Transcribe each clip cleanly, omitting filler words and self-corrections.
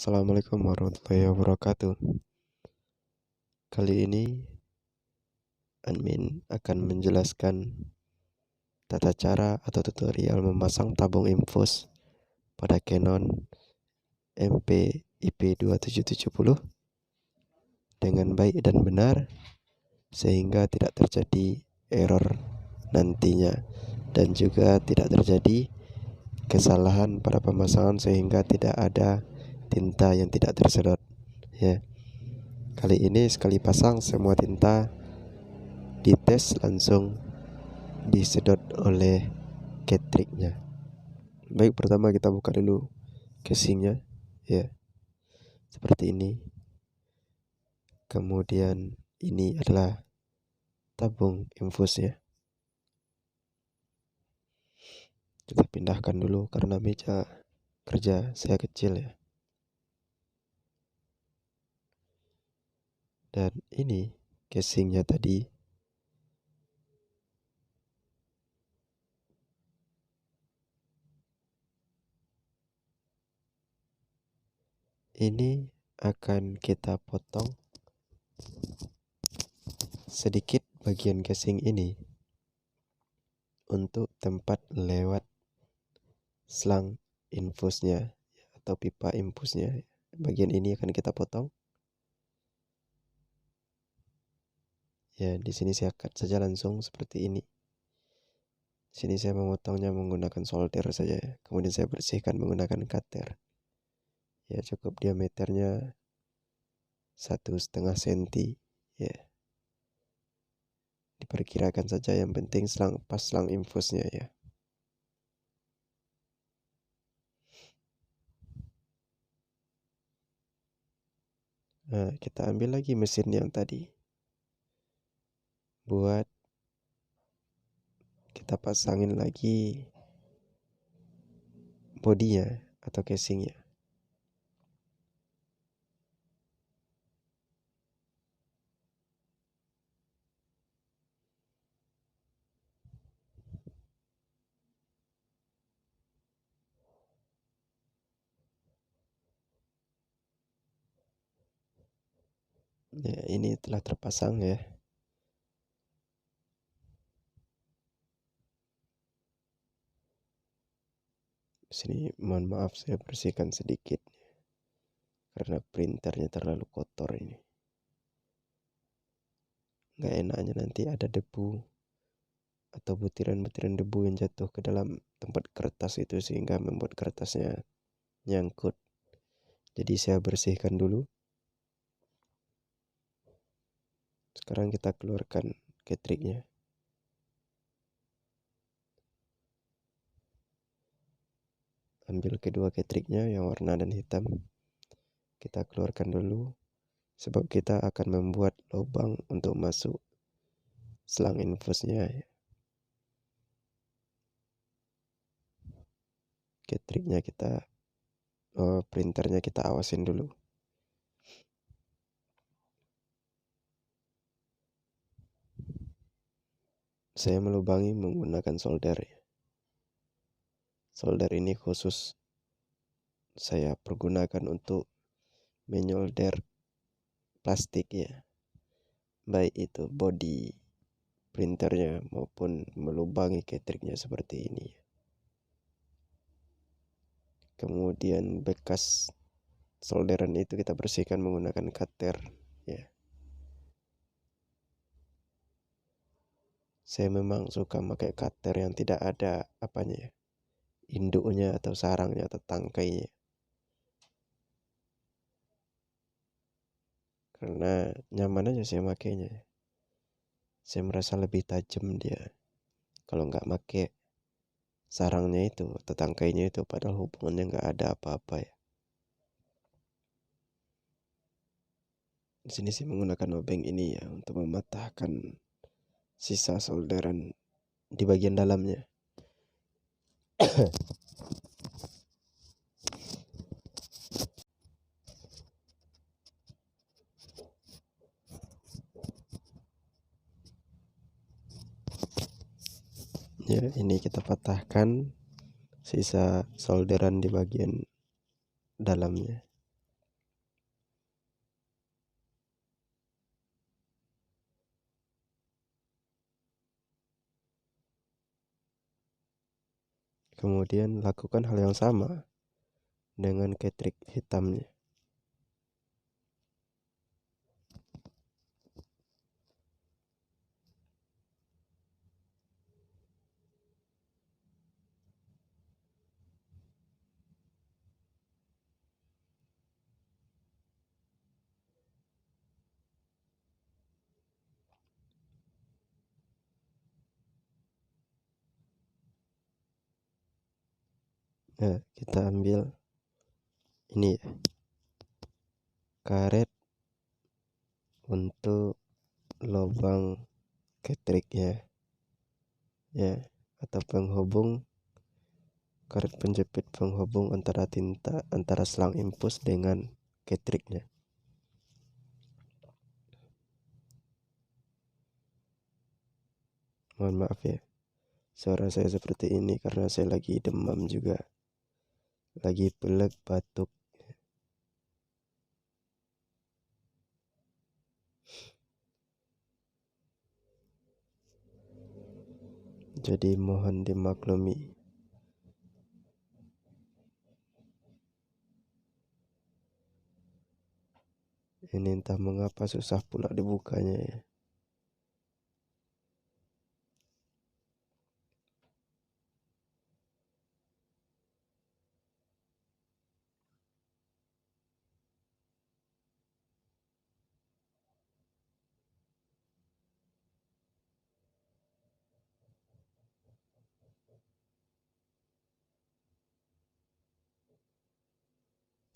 Assalamualaikum warahmatullahi wabarakatuh. Kali ini admin akan menjelaskan tata cara atau tutorial memasang tabung infus pada Canon MP-IP2770 dengan baik dan benar sehingga tidak terjadi error nantinya, dan juga tidak terjadi kesalahan pada pemasangan sehingga tidak ada tinta yang tidak tersedot ya. Kali ini sekali pasang semua tinta dites langsung disedot oleh cartridge-nya. Baik, pertama kita buka dulu casingnya ya, seperti ini. Kemudian ini adalah tabung infusnya. Kita pindahkan dulu karena meja kerja saya kecil ya. Dan ini casingnya tadi. Ini akan kita potong sedikit bagian casing ini untuk tempat lewat selang infusnya atau pipa infusnya. Bagian ini akan kita potong. Ya, di sini saya cut saja langsung seperti ini. Sini saya memotongnya menggunakan solder saja. Kemudian saya bersihkan menggunakan cutter. Ya, cukup diameternya 1,5 senti. Ya, diperkirakan saja, yang penting pas selang infusnya ya. Nah, kita ambil lagi mesin yang tadi. Buat kita pasangin lagi bodinya atau casingnya. Ya, ini telah terpasang ya. Sini mohon maaf saya bersihkan sedikit karena printernya terlalu kotor ini. Nggak enaknya nanti ada debu atau butiran-butiran debu yang jatuh ke dalam tempat kertas itu sehingga membuat kertasnya nyangkut. Jadi saya bersihkan dulu. Sekarang kita keluarkan cartridge-nya. Ambil kedua cartridge-nya yang warna dan hitam. Kita keluarkan dulu sebab kita akan membuat lubang untuk masuk selang infusnya. Cartridge-nya printernya kita awasin dulu. Saya melubangi menggunakan solder. Solder ini khusus saya pergunakan untuk menyolder plastik ya, baik itu body printernya maupun melubangi cartridge-nya seperti ini. Kemudian bekas solderan itu kita bersihkan menggunakan cutter ya. Saya memang suka pakai cutter yang tidak ada apanya ya, induknya atau sarangnya atau tangkainya, karena nyaman aja saya makainya. Saya merasa lebih tajam dia kalau nggak pakai sarangnya itu atau tangkainya itu, padahal hubungannya nggak ada apa-apa ya. Di sini saya menggunakan obeng ini ya untuk mematahkan sisa solderan di bagian dalamnya. Ya, ini kita patahkan sisa solderan di bagian dalamnya. Kemudian lakukan hal yang sama dengan ketrik hitamnya. Nah, kita ambil ini ya, karet untuk lubang ketriknya ya, atau penghubung, karet penjepit penghubung antara selang infus dengan ketriknya. Mohon maaf ya, suara saya seperti ini karena saya lagi demam juga, lagi pilek batuk. Jadi mohon dimaklumi. Ini entah mengapa susah pula dibukanya ya.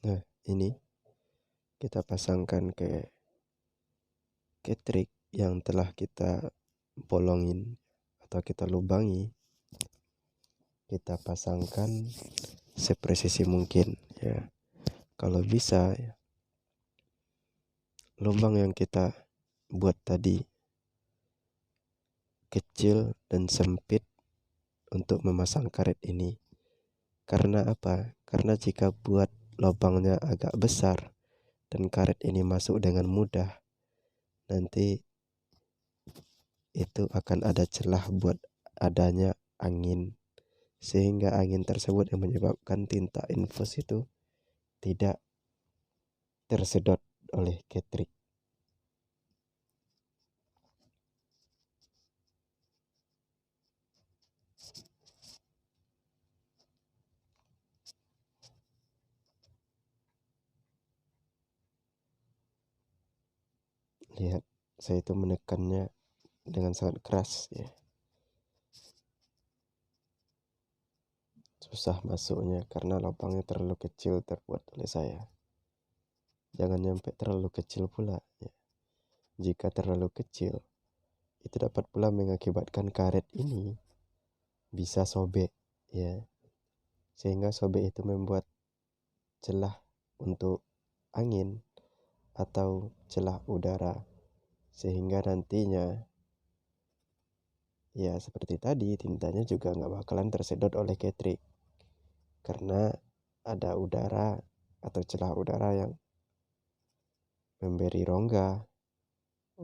Nah, ini kita pasangkan ke ketrik yang telah kita bolongin atau kita lubangi. Kita pasangkan sepresisi mungkin ya. Kalau bisa ya, lubang yang kita buat tadi kecil dan sempit untuk memasang karet ini. Karena apa? Karena jika buat lubangnya agak besar dan karet ini masuk dengan mudah, nanti itu akan ada celah buat adanya angin, sehingga angin tersebut yang menyebabkan tinta infus itu tidak tersedot oleh ketrik. Lihat, saya itu menekannya dengan sangat keras ya. Susah masuknya karena lubangnya terlalu kecil terbuat oleh saya. Jangan sampai terlalu kecil pula ya. Jika terlalu kecil, itu dapat pula mengakibatkan karet ini bisa sobek ya. Sehingga sobek itu membuat celah untuk angin atau celah udara, sehingga nantinya ya seperti tadi, tintanya juga nggak bakalan tersedot oleh ketrik karena ada udara atau celah udara yang memberi rongga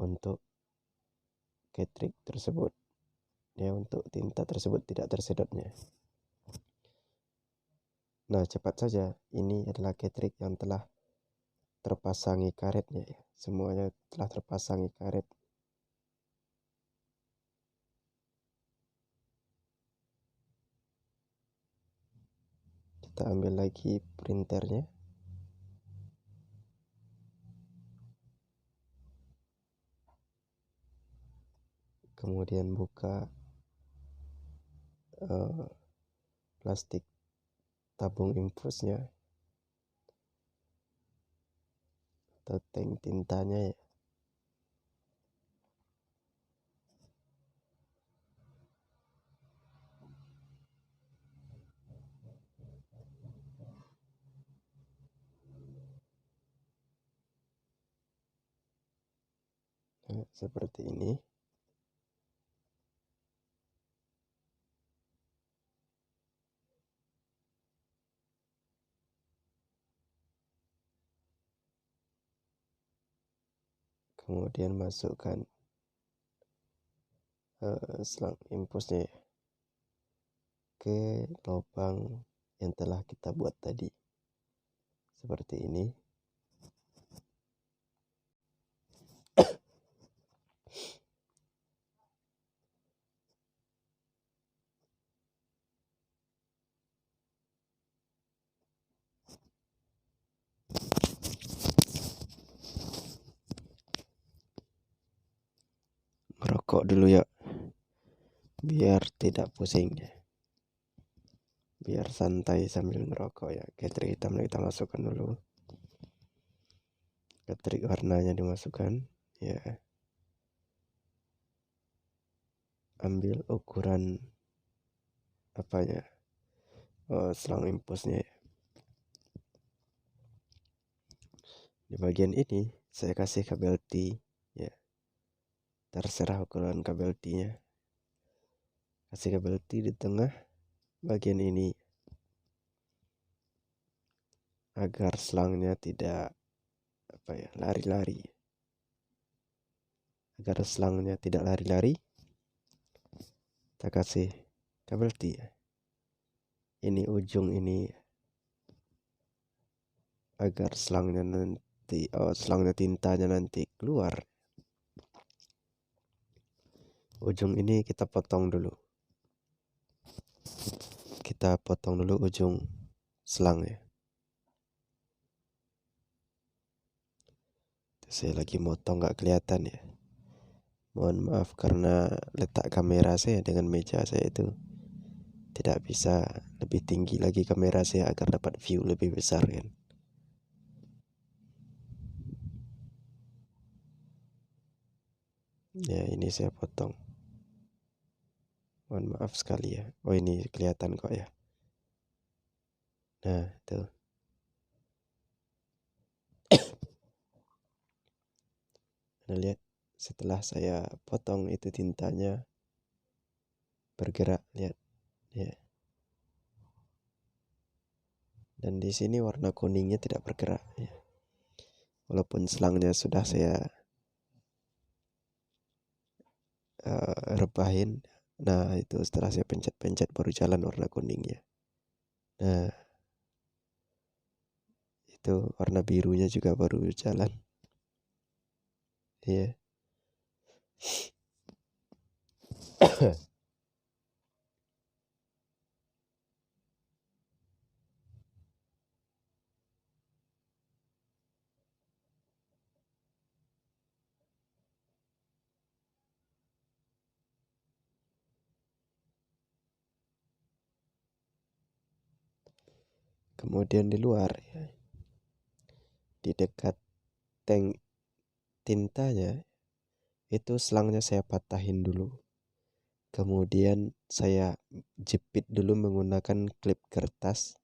untuk ketrik tersebut ya, untuk tinta tersebut tidak tersedotnya. Nah, cepat saja, ini adalah ketrik yang telah terpasangi karetnya ya. Semuanya telah terpasangi karet. Kita ambil lagi printernya. Kemudian buka plastik tabung infusnya atau tank tintanya ya. Nah, seperti ini. Kemudian masukkan selang infusnya ya, ke lubang yang telah kita buat tadi. Seperti ini. Merokok dulu ya, biar tidak pusing, biar santai sambil ngerokok ya. Catering hitam kita masukkan dulu, catering warnanya dimasukkan ya. Ambil ukuran apanya, selang impulsnya ya. Di bagian ini saya kasih kabel T ya, terserah ukuran kabel T nya. Kasih kabel T di tengah bagian ini agar selangnya tidak lari-lari. Agar selangnya tidak lari-lari, kita kasih kabel T ya. Ini ujung ini agar selangnya tintanya nanti keluar. Ujung ini kita potong dulu. Kita potong dulu ujung selangnya. Saya lagi motong nggak kelihatan ya. Mohon maaf karena letak kamera saya dengan meja saya itu tidak bisa lebih tinggi lagi kamera saya agar dapat view lebih besar kan. Ya ini saya potong. Mohon maaf sekali ya. Oh ini kelihatan kok ya. Nah tuh. Anda lihat setelah saya potong itu tintanya bergerak, lihat ya. Dan di sini warna kuningnya tidak bergerak ya. Walaupun selangnya sudah saya rebahin. Nah itu setelah saya pencet-pencet baru jalan warna kuningnya. Nah itu warna birunya juga baru jalan. Iya. Kemudian di luar ya, di dekat tank tintanya itu selangnya saya patahin dulu. Kemudian saya jepit dulu menggunakan klip kertas.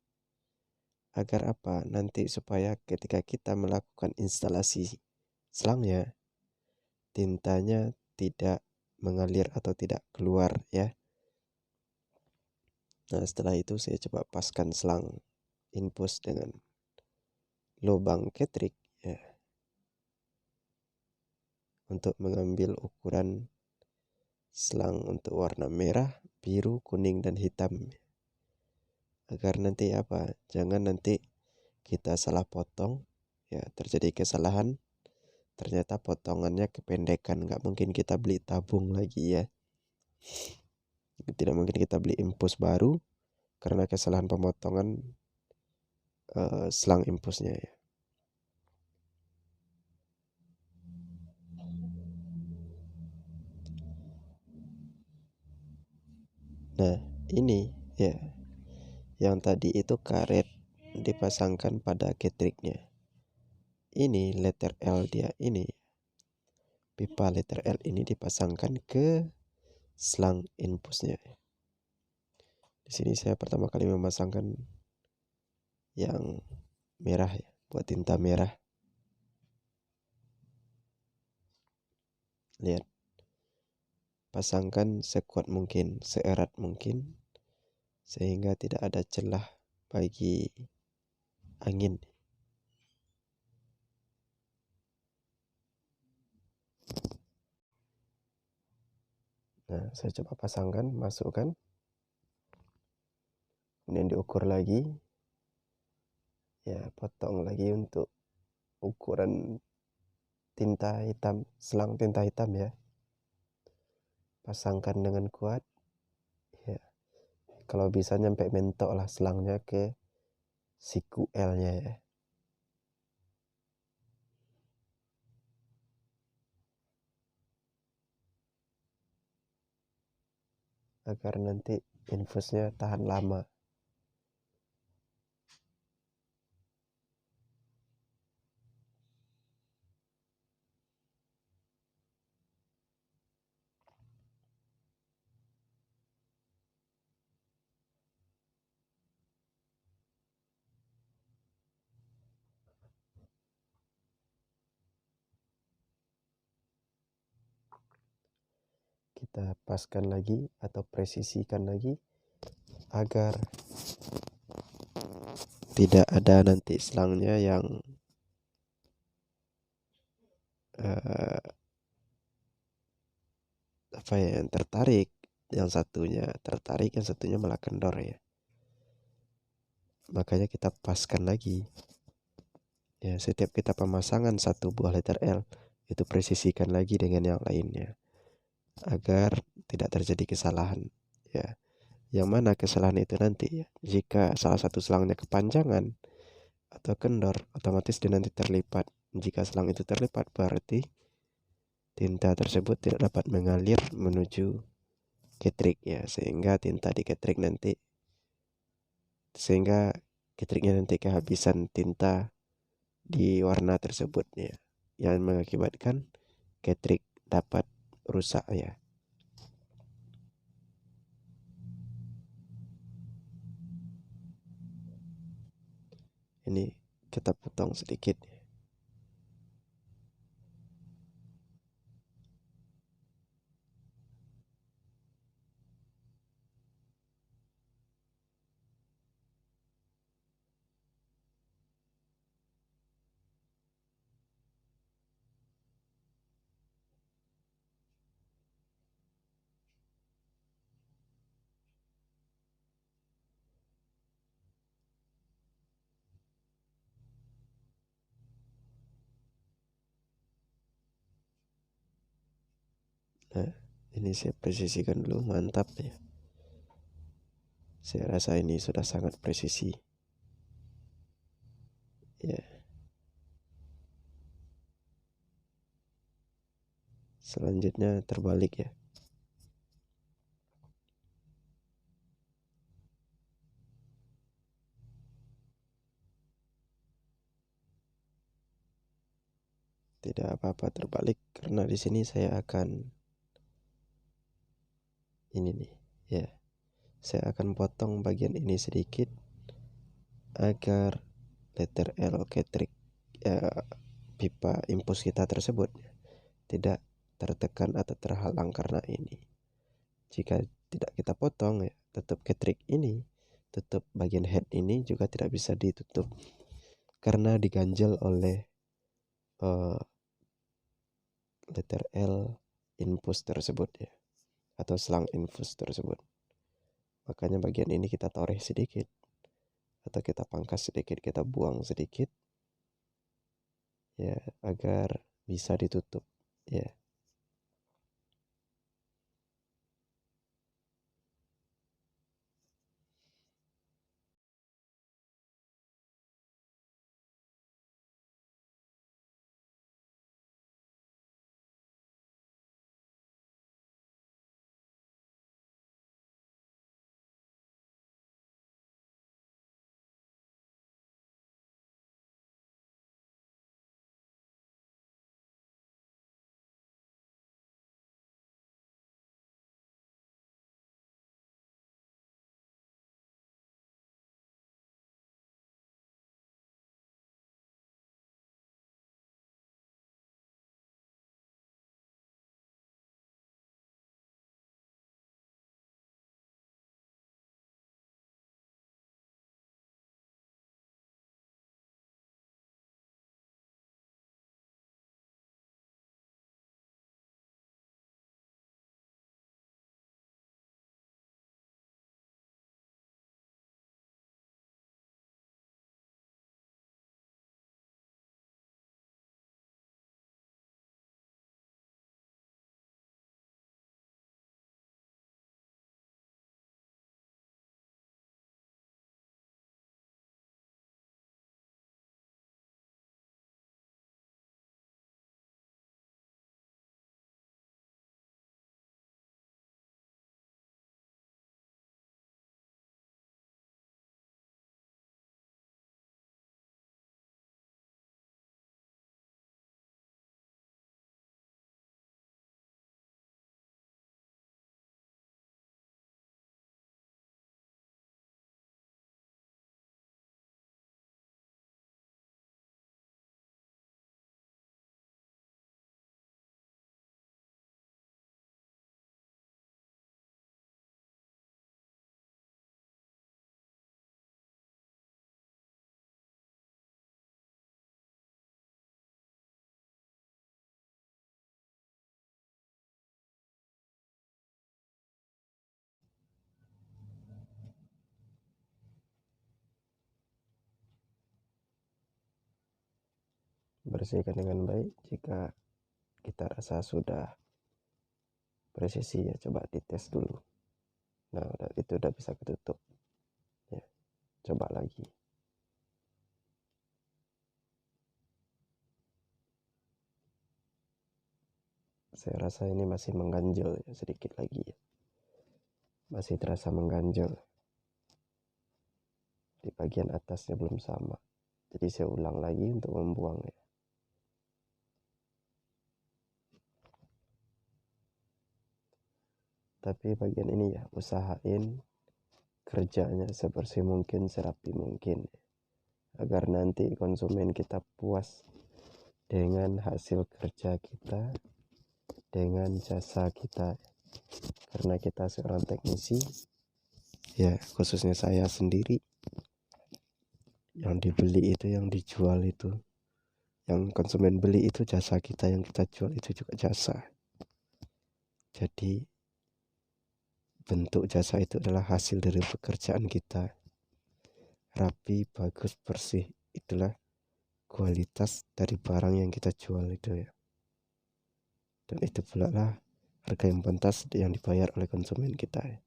Agar apa? Nanti supaya ketika kita melakukan instalasi selangnya, tintanya tidak mengalir atau tidak keluar ya. Nah setelah itu saya coba paskan selang infus dengan lubang ketrik ya, untuk mengambil ukuran selang untuk warna merah, biru, kuning, dan hitam. Agar nanti apa? Jangan nanti kita salah potong ya, terjadi kesalahan. Ternyata potongannya kependekan, nggak mungkin kita beli tabung lagi ya. Tidak mungkin kita beli impus baru karena kesalahan pemotongan selang impusnya ya. Nah ini ya, yang tadi itu karet dipasangkan pada ketriknya. Ini letter L dia, ini pipa letter L ini dipasangkan ke selang infusnya. Di sini saya pertama kali memasangkan yang merah ya, buat tinta merah. Lihat, pasangkan sekuat mungkin, seerat mungkin, sehingga tidak ada celah bagi angin. Nah, saya coba pasangkan, masukkan. kemudian diukur lagi, ya potong lagi untuk ukuran tinta hitam, selang tinta hitam ya, pasangkan dengan kuat ya, kalau bisa nyampe mentok lah selangnya ke siku L nya ya. Agar nanti infusnya tahan lama. Kita paskan lagi atau presisikan lagi agar tidak ada nanti selangnya yang yang tertarik, yang satunya tertarik, yang satunya malah kendor ya. Makanya kita paskan lagi ya, setiap kita pemasangan satu buah letter L itu presisikan lagi dengan yang lainnya agar tidak terjadi kesalahan ya. Yang mana kesalahan itu nanti ya, jika salah satu selangnya kepanjangan atau kendor, otomatis dia nanti terlipat. Jika selang itu terlipat, berarti tinta tersebut tidak dapat mengalir menuju ketrik ya, sehingga ketriknya nanti kehabisan tinta di warna tersebut ya, yang mengakibatkan ketrik dapat rusak ya. Ini kita potong sedikit. Nah, ini saya presisikan dulu, mantap ya. Saya rasa ini sudah sangat presisi. Ya. Selanjutnya terbalik ya. Tidak apa-apa terbalik karena di sini saya akan ini nih ya. Saya akan potong bagian ini sedikit agar letter L ketrik ya, pipa impus kita tersebut tidak tertekan atau terhalang karena ini. Jika tidak kita potong ya, tutup ketrik ini, tutup bagian head ini juga tidak bisa ditutup karena diganjel oleh letter L infus tersebut ya, atau selang infus tersebut. Makanya bagian ini kita toreh sedikit atau kita pangkas sedikit, kita buang sedikit ya, agar bisa ditutup ya. bersihkan dengan baik. Jika kita rasa sudah presisi ya coba dites dulu. Nah itu udah bisa ketutup ya, coba lagi. Saya rasa ini masih mengganjal ya, sedikit lagi ya. Masih terasa mengganjal di bagian atasnya, belum sama. Jadi saya ulang lagi untuk membuangnya. Tapi bagian ini ya usahain kerjanya sebersih mungkin, serapi mungkin, agar nanti konsumen kita puas dengan hasil kerja kita, dengan jasa kita. Karena kita seorang teknisi ya, khususnya saya sendiri, yang dibeli itu, yang dijual itu, yang konsumen beli itu jasa kita, yang kita jual itu juga jasa. Jadi bentuk jasa itu adalah hasil dari pekerjaan kita. Rapi, bagus, bersih, itulah kualitas dari barang yang kita jual itu ya. Dan itu pula lah harga yang pantas yang dibayar oleh konsumen kita ya.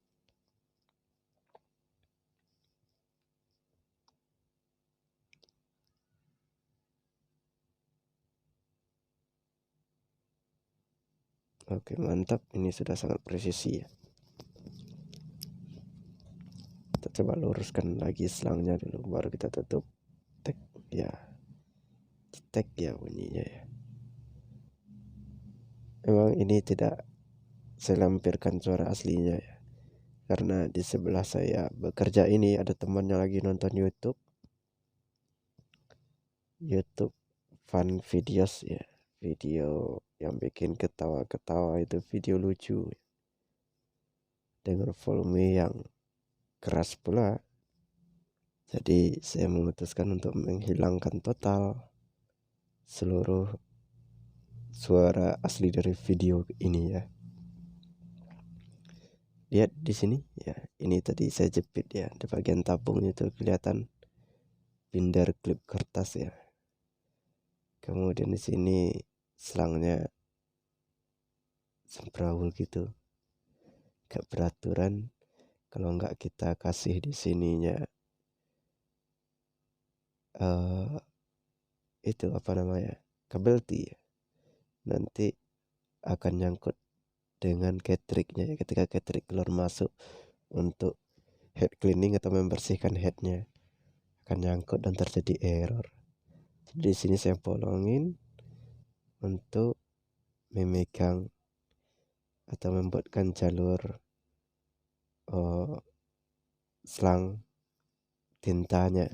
Oke, mantap, ini sudah sangat presisi ya. Kita coba luruskan lagi selangnya dulu, baru kita tutup. Tek ya, tek ya bunyinya ya. Memang ini tidak saya lampirkan suara aslinya ya, karena di sebelah saya bekerja ini ada temannya lagi nonton YouTube fun videos ya, video yang bikin ketawa-ketawa, itu video lucu dengan volume yang keras pula. Jadi saya memutuskan untuk menghilangkan total seluruh suara asli dari video ini ya. Lihat di sini ya, ini tadi saya jepit ya, di bagian tabung itu kelihatan binder klip kertas ya. Kemudian di sini selangnya sembrawul gitu, gak beraturan. Kalau nggak kita kasih di sininya itu apa namanya, kabel T ya, nanti akan nyangkut dengan ketriknya ya. Ketika ketrik keluar masuk untuk head cleaning atau membersihkan headnya, akan nyangkut dan terjadi error. Jadi di sini saya bolongin untuk memegang atau membuatkan jalur selang tintanya.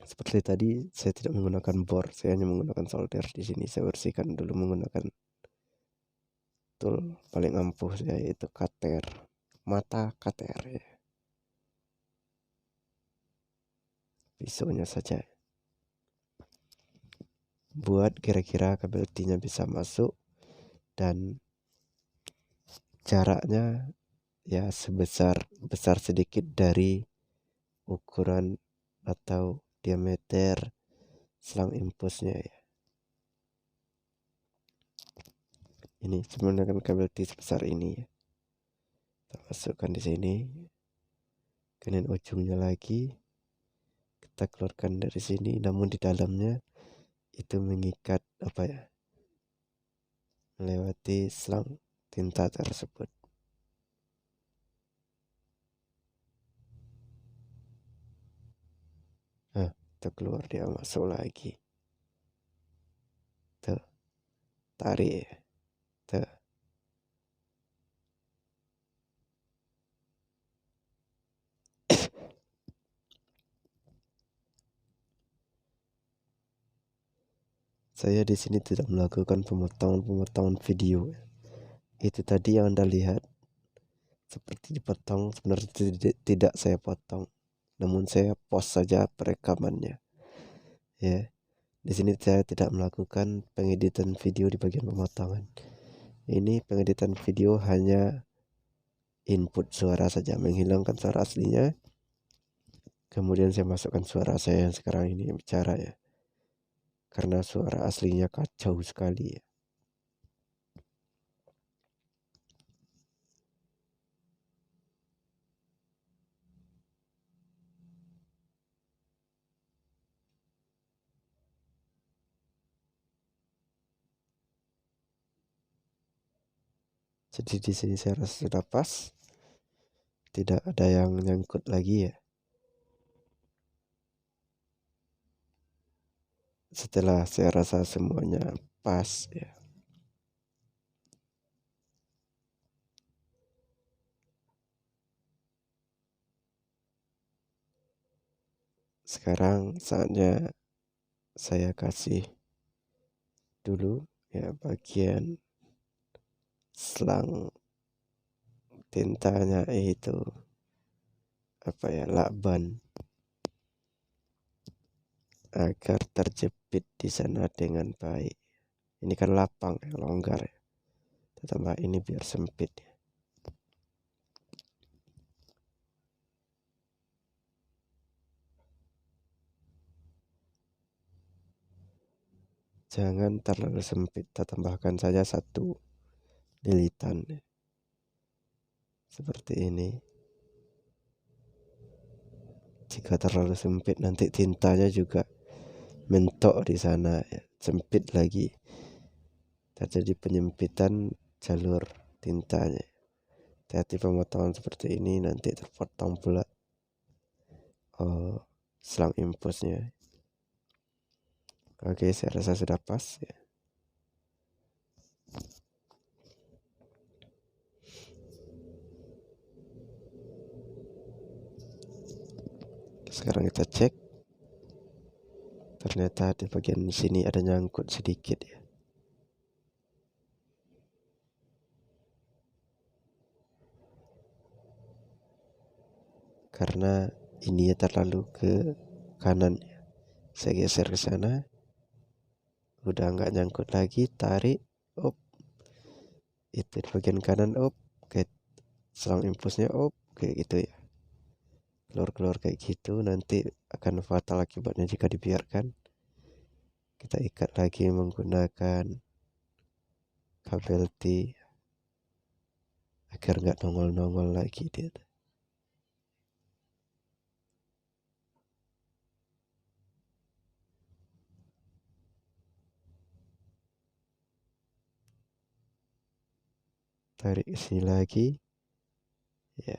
Seperti tadi saya tidak menggunakan bor, saya hanya menggunakan solder. Di sini saya bersihkan dulu menggunakan tool paling ampuh saya, yaitu cutter, mata cutter ya. Pisaunya saja. Buat kira-kira kabel T-nya bisa masuk dan jaraknya ya besar sedikit dari ukuran atau diameter selang impulsnya ya. Ini menggunakan kabel T sebesar ini ya. Kita masukkan di sini. Kemudian ujungnya lagi kita keluarkan dari sini, namun di dalamnya itu mengikat apa ya, melewati selang tinta tersebut. Nah, itu keluar, dia masuk lagi. Tuh, tarik. Tuh. Saya di sini tidak melakukan pemotongan video. Itu tadi yang Anda lihat seperti dipotong, sebenarnya tidak saya potong, namun saya post saja perekamannya. Ya, di sini saya tidak melakukan pengeditan video di bagian pemotongan. Ini pengeditan video hanya input suara saja, menghilangkan suara aslinya. Kemudian saya masukkan suara saya yang sekarang ini yang bicara ya. karena suara aslinya kacau sekali ya. Jadi di sini saya rasa sudah pas, tidak ada yang nyangkut lagi ya. Setelah saya rasa semuanya pas ya, sekarang saatnya saya kasih dulu ya bagian selang tintanya, itu apa ya, lakban, agar terjepit di sana dengan baik. Ini kan lapang ya, longgar ya. Tambah ini biar sempit ya. Jangan terlalu sempit, kita tambahkan saja 1 lilitan ya. Seperti ini. Jika terlalu sempit nanti tintanya juga mentok di sana ya. Sempit lagi, terjadi penyempitan jalur tintanya. Hati-hati pemotongan seperti ini, nanti terpotong pula selang impusnya. Oke, saya rasa sudah pas ya. Sekarang kita cek. Ternyata di bagian sini ada nyangkut sedikit ya. Karena ini terlalu ke kanan ya. Saya geser ke sana. Udah nggak nyangkut lagi, tarik, op. Itu di bagian kanan, op. Kayak selang impulsnya, op. Kayak gitu ya. Keluar-keluar kayak gitu, nanti akan fatal akibatnya jika dibiarkan. Kita ikat lagi menggunakan kabel T agar nggak nongol-nongol lagi dia. Tarik ke sini lagi ya.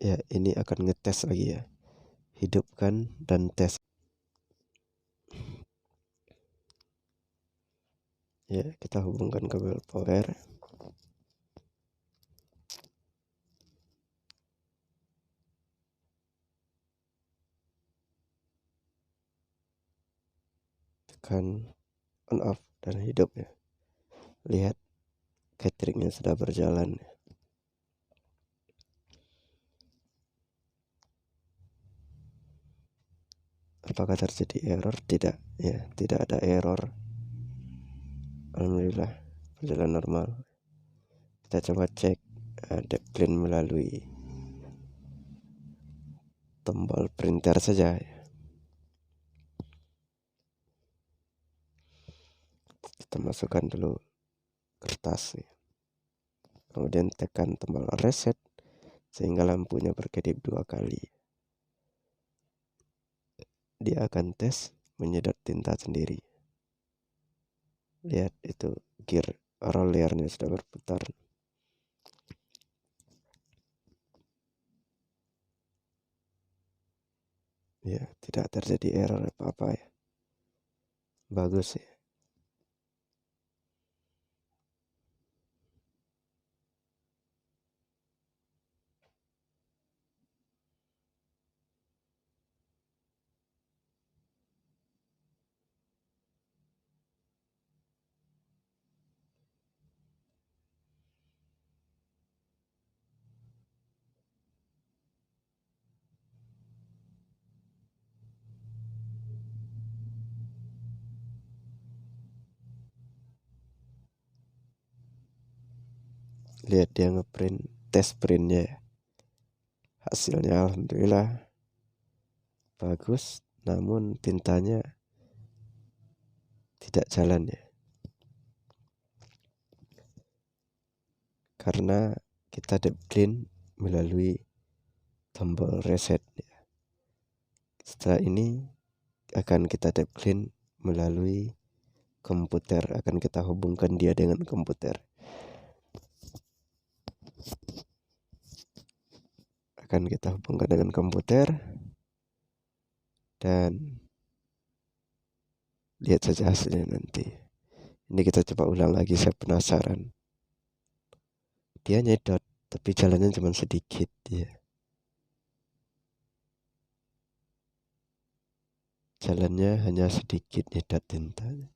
Ya, ini akan ngetes lagi ya. Hidupkan dan tes. Ya, kita hubungkan kabel power. Tekan on off dan hidup ya. Lihat cateringnya sudah berjalan. Apakah terjadi error? Tidak ya, tidak ada error. Alhamdulillah berjalan normal. Kita coba cek deep clean melalui tombol printer saja ya. Kita masukkan dulu kertas ya. Kemudian tekan tombol reset sehingga lampunya berkedip 2 kali. Dia akan tes menyedot tinta sendiri. Lihat itu gear rollernya sudah berputar. Ya, tidak terjadi error apa-apa ya. Bagus ya. Lihat dia ngeprint, tes printnya ya. Hasilnya alhamdulillah bagus, namun tintanya tidak jalan ya. Karena kita deep clean melalui tombol reset ya. Setelah ini akan kita deep clean melalui komputer, akan kita hubungkan dia dengan komputer. Akan kita hubungkan dengan komputer dan lihat saja hasilnya nanti. Ini kita coba ulang lagi, saya penasaran. Dia nyedot, tapi jalannya cuma sedikit ya. Jalannya hanya sedikit nyedot tintanya.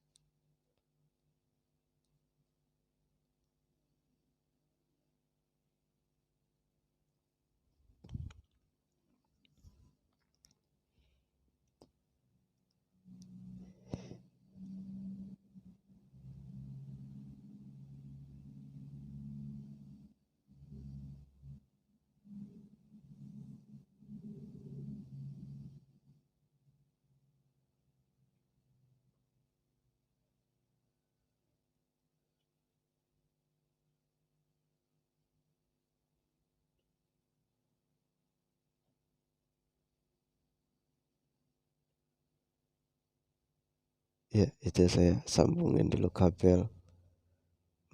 Ya, itu saya sambungin dulu kabel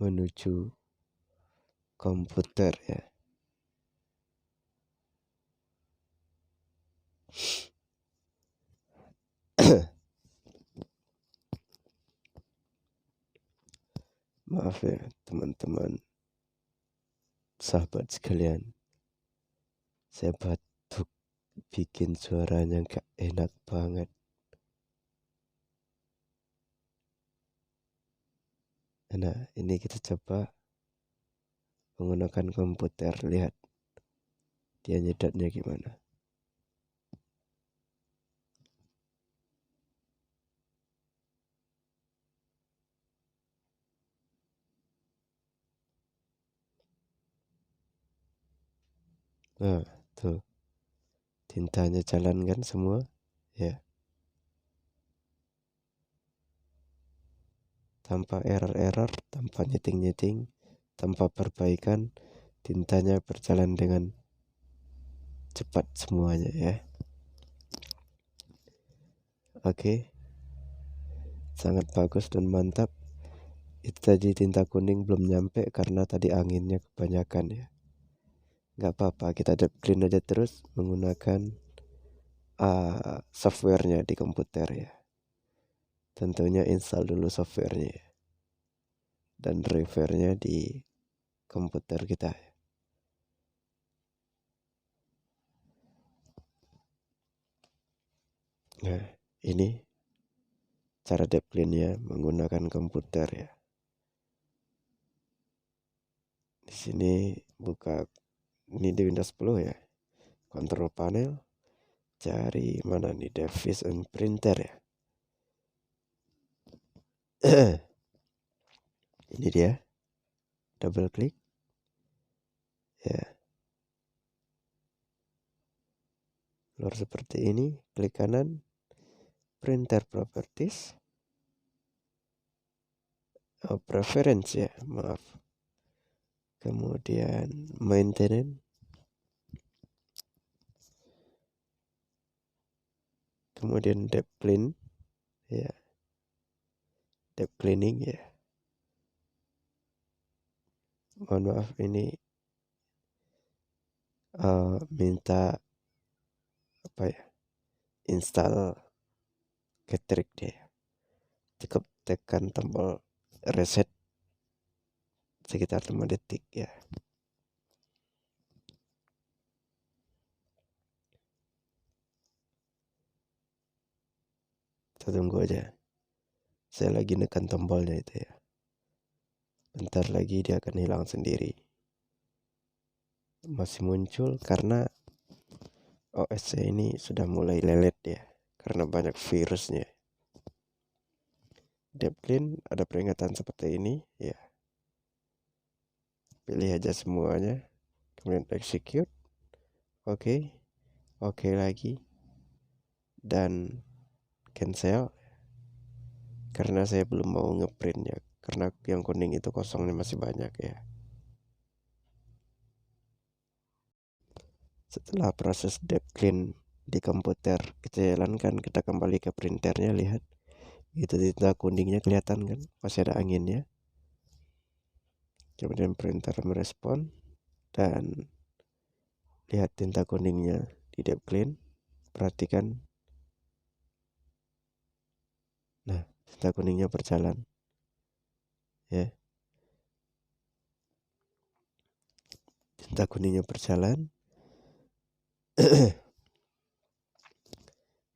menuju komputer ya. Maaf ya teman-teman, sahabat sekalian, saya batuk, bikin suaranya gak enak banget. Nah, ini kita coba menggunakan komputer, lihat dia nyedotnya gimana. Nah, tuh tintanya jalan kan semua ya, tanpa error-error, tanpa nyeting-nyeting, tanpa perbaikan, tintanya berjalan dengan cepat semuanya ya. Oke, sangat bagus dan mantap. Itu tadi tinta kuning belum nyampe karena tadi anginnya kebanyakan ya. Gak apa-apa, kita deep clean aja terus menggunakan softwarenya di komputer ya. Tentunya install dulu softwarenya ya. Dan drivernya di komputer kita ya. Nah, ini cara deep clean-nya menggunakan komputer ya. Di sini buka, ini di Windows 10 ya. Control panel, cari mana nih, device and printer ya. Ini dia, double klik ya. Keluar seperti ini, klik kanan, printer properties, preference ya, maaf. Kemudian maintenance, kemudian deep clean ya, deep cleaning ya. Mohon maaf, ini minta apa ya, install Getrek dia. Cukup tekan tombol reset sekitar 5 detik ya. Kita tunggu aja. Saya lagi nekan tombolnya itu ya. Bentar lagi dia akan hilang sendiri. Masih muncul karena OS ini sudah mulai lelet ya, karena banyak virusnya. Deep clean ada peringatan seperti ini ya. pilih aja semuanya, kemudian execute, oke lagi, dan cancel, karena saya belum mau ngeprint ya, karena yang kuning itu kosongnya masih banyak ya. Setelah proses deep clean di komputer kita jalankan, kita kembali ke printernya, lihat itu tinta kuningnya kelihatan kan, masih ada anginnya. Kemudian printer merespon dan lihat tinta kuningnya di deep clean, perhatikan. Nah, tinta kuningnya berjalan ya, tinta kuningnya berjalan.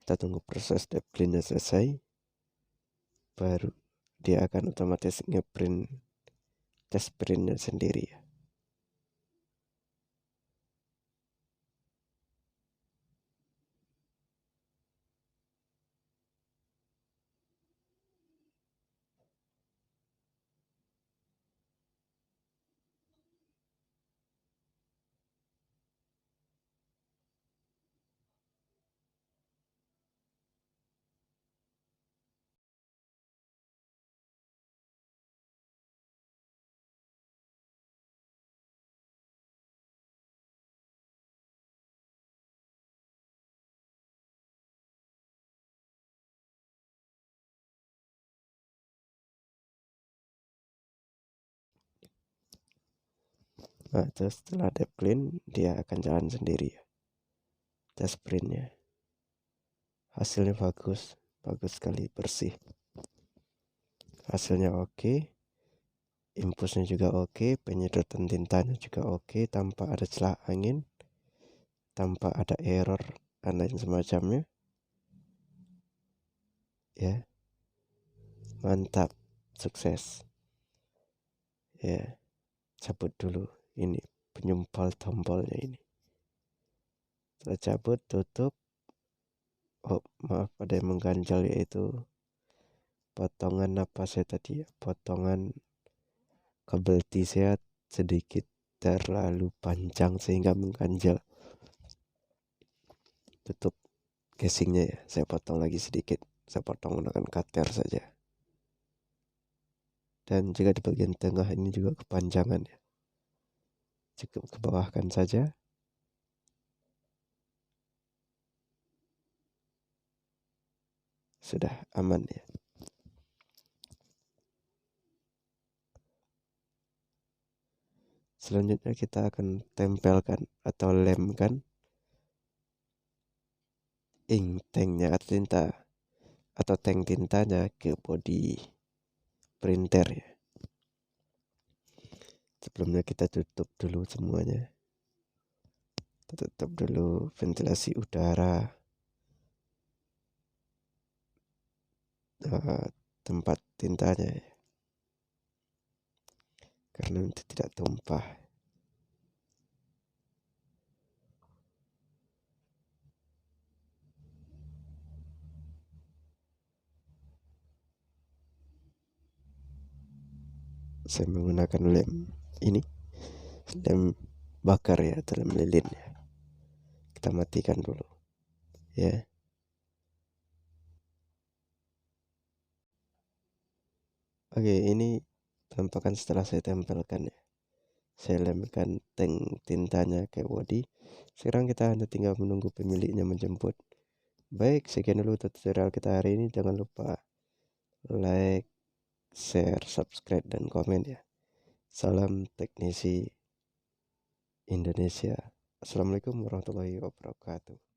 Kita tunggu proses deep cleannya selesai, baru dia akan otomatis ngeprint test printnya sendiri ya. Nah, terus setelah deep clean dia akan jalan sendiri ya, test printnya. Hasilnya bagus sekali, bersih. Hasilnya oke, impulsnya juga oke, penyedotan tintanya juga oke, tanpa ada celah angin, tanpa ada error dan lain semacamnya ya. Mantap, sukses ya. Cabut dulu ini penyumpal tombolnya ini, setelah cabut tutup. Oh maaf, ada yang mengganjal, yaitu potongan apa saya tadi ya, potongan kabel T saya sedikit terlalu panjang sehingga mengganjal. Tutup casingnya ya, saya potong lagi sedikit, saya potong menggunakan cutter saja. Dan juga di bagian tengah ini juga kepanjangan ya, cukup ke bawahkan saja. Sudah aman ya. Selanjutnya kita akan tempelkan atau lemkan ink tanknya atau tinta atau tank tintanya ke body printer ya. Sebelumnya kita tutup dulu semuanya. Kita tutup dulu ventilasi udara, tempat tintanya ya, karena nanti tidak tumpah. Saya menggunakan lem ini, lem bakar ya, atau lem lilin ya. Kita matikan dulu ya. Oke, ini penampakan setelah saya tempelkan ya. Saya lemkan tank tintanya ke body. Sekarang kita hanya tinggal menunggu pemiliknya menjemput. Baik, sekian dulu tutorial kita hari ini. Jangan lupa like, share, subscribe, dan komen ya. Salam teknisi Indonesia. Assalamualaikum warahmatullahi wabarakatuh.